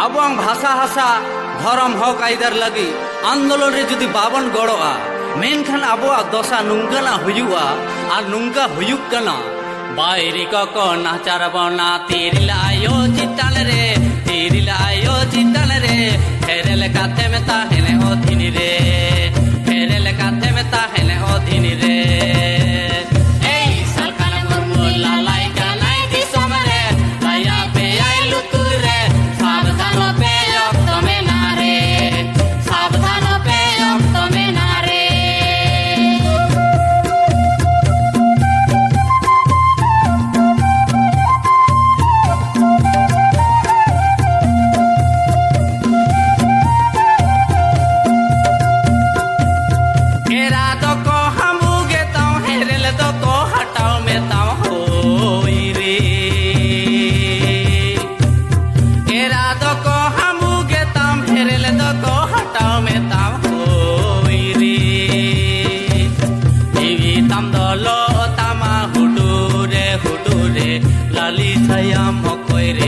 आबोंग भाषा हासा धर्म हक आइदार लगी आंदोलन रे जुदी बाबन गड़ोआ मेनखान आबोआ दशा नुंकाना हुयुआ और नुंका हुयुक कना बायरी को नाचार बना तीरिलायो चिट्टाल रे तीरिलायो चिट्टाल रे फेरेल काथे में ताहेने हो धिनी रे फेरेल काथे में ताहेने हो धिनी रे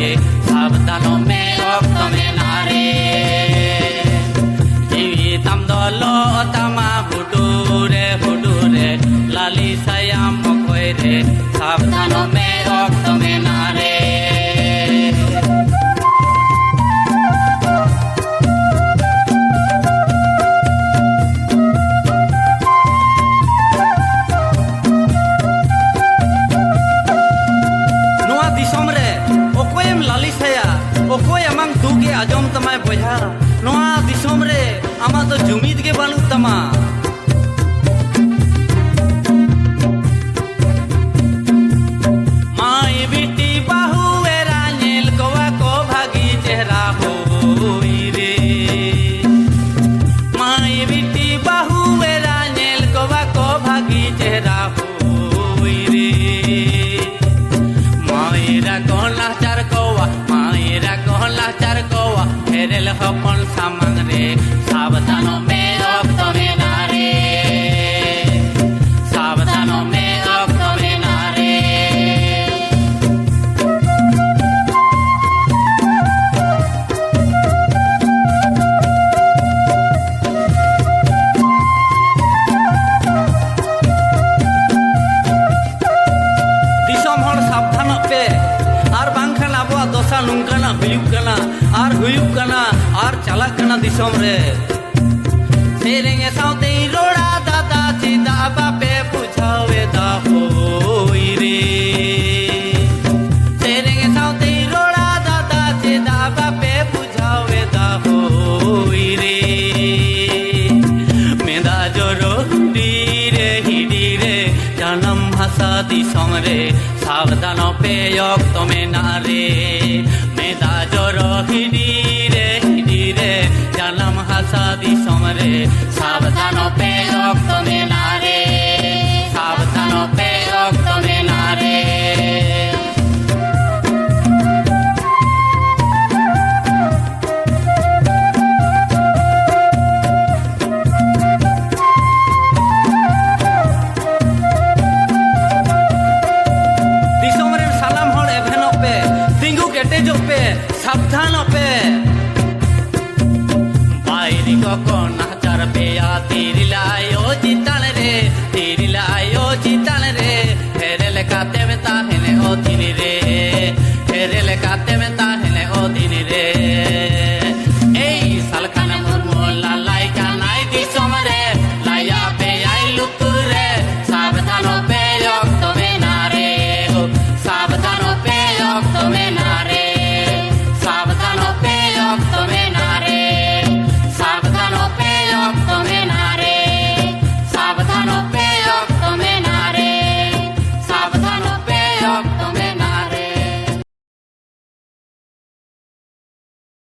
सावधानो में रक्त में नारे जीवितम दलो तमा हुडूरे लाली सयाम कोई रे सावधानो में रक्त में नारे आजम तमाय बोझा नोआ दिसोम रे आमा तो जुमीद के बानू तमा माई बिटी बाहू एरा नेल कोवा को भागी चेहरा होई रे माई बिटी बाहू एरा नेल कोवा को भागी चेहरा होई रे माईरा कोला चार कोवा माईरा कोला चार कोवा फेरेल हपन सामंग रे सावधानो में रक्त में नारे सावधानो में रक्त में नारे दिसम हर सावधानो पे आर बांखान आबोआ दशा नुंकाना हुयुक कना आर हुयुक कना आर चालाक कना दिसम रे सेरेंगे साउते रोड़ा दादा चिदा बापे बुझावे दा होई रे सेरेंगे साउते रोड़ा दादा चिदा बापे बुझावे दा होई रे मेदा जोरो हिडी रे जन्म भाषा दिसम रे सावधानो पे रक्त में नारे मेदा जोरो हिडी रे जन्म हासा दिसम रे सावधानो पे रक्त में नारे सावधानो पे रक्त में नारे सावधान पे बायरी को